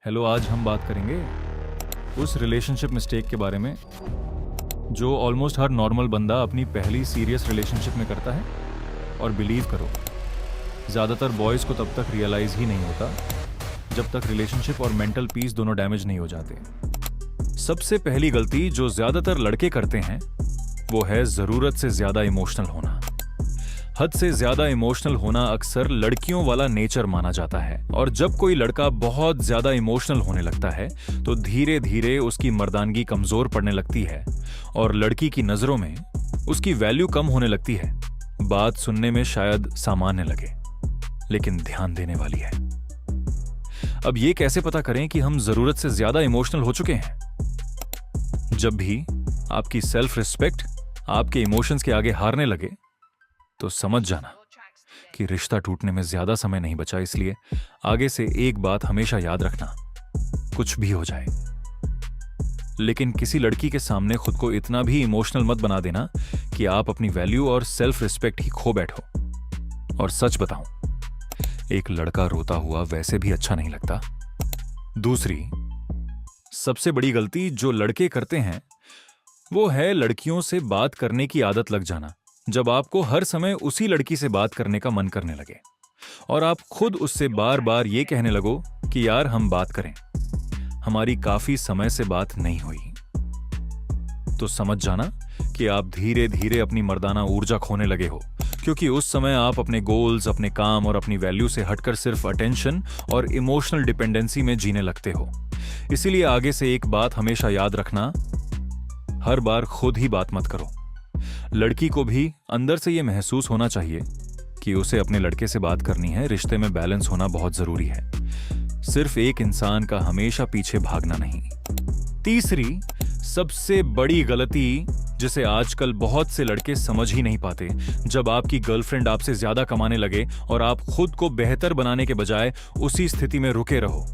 Hello, आज हम बात करेंगे उस रिलेशनशिप मिस्टेक के बारे में जो ऑलमोस्ट हर नॉर्मल बंदा अपनी पहली सीरियस रिलेशनशिप में करता है। और बिलीव करो, ज़्यादातर बॉयज़ को तब तक रियलाइज़ ही नहीं होता जब तक रिलेशनशिप और मेंटल पीस दोनों डैमेज नहीं हो जाते। सबसे पहली गलती जो ज़्यादातर लड़के करते हैं वो है ज़रूरत से ज़्यादा इमोशनल होना। हद से ज्यादा इमोशनल होना अक्सर लड़कियों वाला नेचर माना जाता है, और जब कोई लड़का बहुत ज्यादा इमोशनल होने लगता है तो धीरे धीरे उसकी मर्दानगी कमजोर पड़ने लगती है और लड़की की नजरों में उसकी वैल्यू कम होने लगती है। बात सुनने में शायद सामान्य लगे, लेकिन ध्यान देने वाली है। अब ये कैसे पता करें कि हम जरूरत से ज्यादा इमोशनल हो चुके हैं? जब भी आपकी सेल्फ रिस्पेक्ट आपके इमोशंस के आगे हारने लगे तो समझ जाना कि रिश्ता टूटने में ज्यादा समय नहीं बचा। इसलिए आगे से एक बात हमेशा याद रखना, कुछ भी हो जाए, लेकिन किसी लड़की के सामने खुद को इतना भी इमोशनल मत बना देना कि आप अपनी वैल्यू और सेल्फ रिस्पेक्ट ही खो बैठो। और सच बताऊं, एक लड़का रोता हुआ वैसे भी अच्छा नहीं लगता। दूसरी सबसे बड़ी गलती जो लड़के करते हैं वो है लड़कियों से बात करने की आदत लग जाना। जब आपको हर समय उसी लड़की से बात करने का मन करने लगे और आप खुद उससे बार बार ये कहने लगो कि यार हम बात करें, हमारी काफी समय से बात नहीं हुई, तो समझ जाना कि आप धीरे धीरे अपनी मर्दाना ऊर्जा खोने लगे हो, क्योंकि उस समय आप अपने गोल्स, अपने काम और अपनी वैल्यू से हटकर सिर्फ अटेंशन और इमोशनल डिपेंडेंसी में जीने लगते हो। इसीलिए आगे से एक बात हमेशा याद रखना, हर बार खुद ही बात मत करो। लड़की को भी अंदर से यह महसूस होना चाहिए कि उसे अपने लड़के से बात करनी है। रिश्ते में बैलेंस होना बहुत जरूरी है, सिर्फ एक इंसान का हमेशा पीछे भागना नहीं। तीसरी सबसे बड़ी गलती जिसे आजकल बहुत से लड़के समझ ही नहीं पाते, जब आपकी गर्लफ्रेंड आपसे ज्यादा कमाने लगे और आप खुद को बेहतर बनाने के बजाय उसी स्थिति में रुके रहो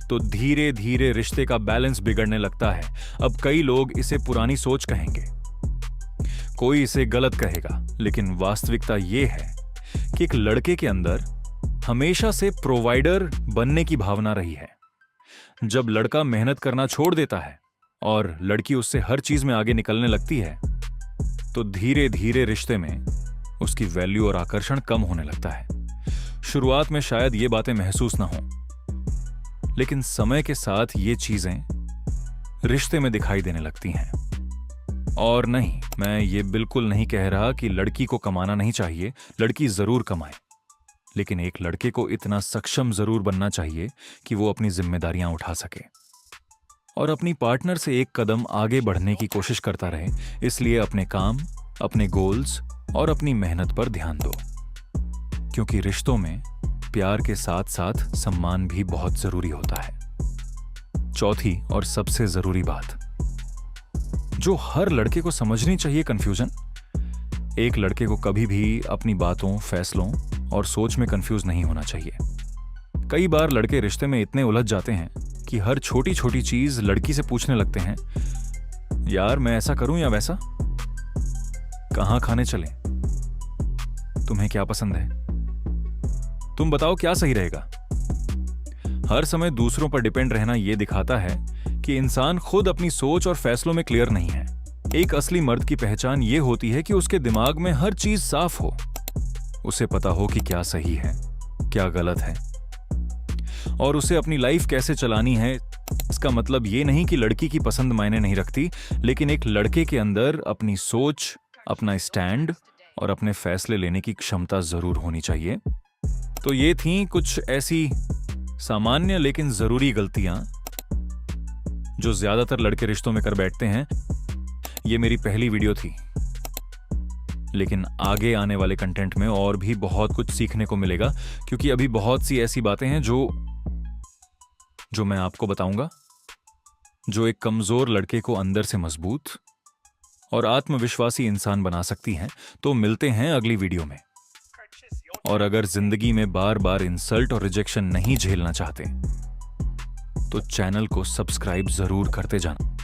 तो धीरे धीरे रिश्ते का बैलेंस बिगड़ने लगता है। अब कई लोग इसे पुरानी सोच कहेंगे, कोई इसे गलत कहेगा, लेकिन वास्तविकता यह है कि एक लड़के के अंदर हमेशा से प्रोवाइडर बनने की भावना रही है। जब लड़का मेहनत करना छोड़ देता है और लड़की उससे हर चीज में आगे निकलने लगती है तो धीरे धीरे रिश्ते में उसकी वैल्यू और आकर्षण कम होने लगता है। शुरुआत में शायद ये बातें महसूस ना हो, लेकिन समय के साथ ये चीजें रिश्ते में दिखाई देने लगती हैं। और नहीं, मैं ये बिल्कुल नहीं कह रहा कि लड़की को कमाना नहीं चाहिए, लड़की जरूर कमाए, लेकिन एक लड़के को इतना सक्षम जरूर बनना चाहिए कि वो अपनी जिम्मेदारियां उठा सके और अपनी पार्टनर से एक कदम आगे बढ़ने की कोशिश करता रहे। इसलिए अपने काम, अपने गोल्स और अपनी मेहनत पर ध्यान दो, क्योंकि रिश्तों में प्यार के साथ साथ सम्मान भी बहुत जरूरी होता है। चौथी और सबसे जरूरी बात जो हर लड़के को समझनी चाहिए, कंफ्यूजन। एक लड़के को कभी भी अपनी बातों, फैसलों और सोच में कंफ्यूज नहीं होना चाहिए। कई बार लड़के रिश्ते में इतने उलझ जाते हैं कि हर छोटी छोटी चीज लड़की से पूछने लगते हैं, यार मैं ऐसा करूं या वैसा, कहां खाने चलें, तुम्हें क्या पसंद है, तुम बताओ क्या सही रहेगा। हर समय दूसरों पर डिपेंड रहना यह दिखाता है कि इंसान खुद अपनी सोच और फैसलों में क्लियर नहीं है। एक असली मर्द की पहचान यह होती है कि उसके दिमाग में हर चीज साफ हो, उसे पता हो कि क्या सही है, क्या गलत है और उसे अपनी लाइफ कैसे चलानी है। इसका मतलब यह नहीं कि लड़की की पसंद मायने नहीं रखती, लेकिन एक लड़के के अंदर अपनी सोच, अपना स्टैंड और अपने फैसले लेने की क्षमता जरूर होनी चाहिए। तो ये थी कुछ ऐसी सामान्य लेकिन जरूरी गलतियां जो ज्यादातर लड़के रिश्तों में कर बैठते हैं। ये मेरी पहली वीडियो थी, लेकिन आगे आने वाले कंटेंट में और भी बहुत कुछ सीखने को मिलेगा, क्योंकि अभी बहुत सी ऐसी बातें हैं जो मैं आपको बताऊंगा, जो एक कमजोर लड़के को अंदर से मजबूत और आत्मविश्वासी इंसान बना सकती हैं। तो मिलते हैं अगली वीडियो में। और अगर जिंदगी में बार बार इंसल्ट और रिजेक्शन नहीं झेलना चाहते तो चैनल को सब्सक्राइब जरूर करते जाना।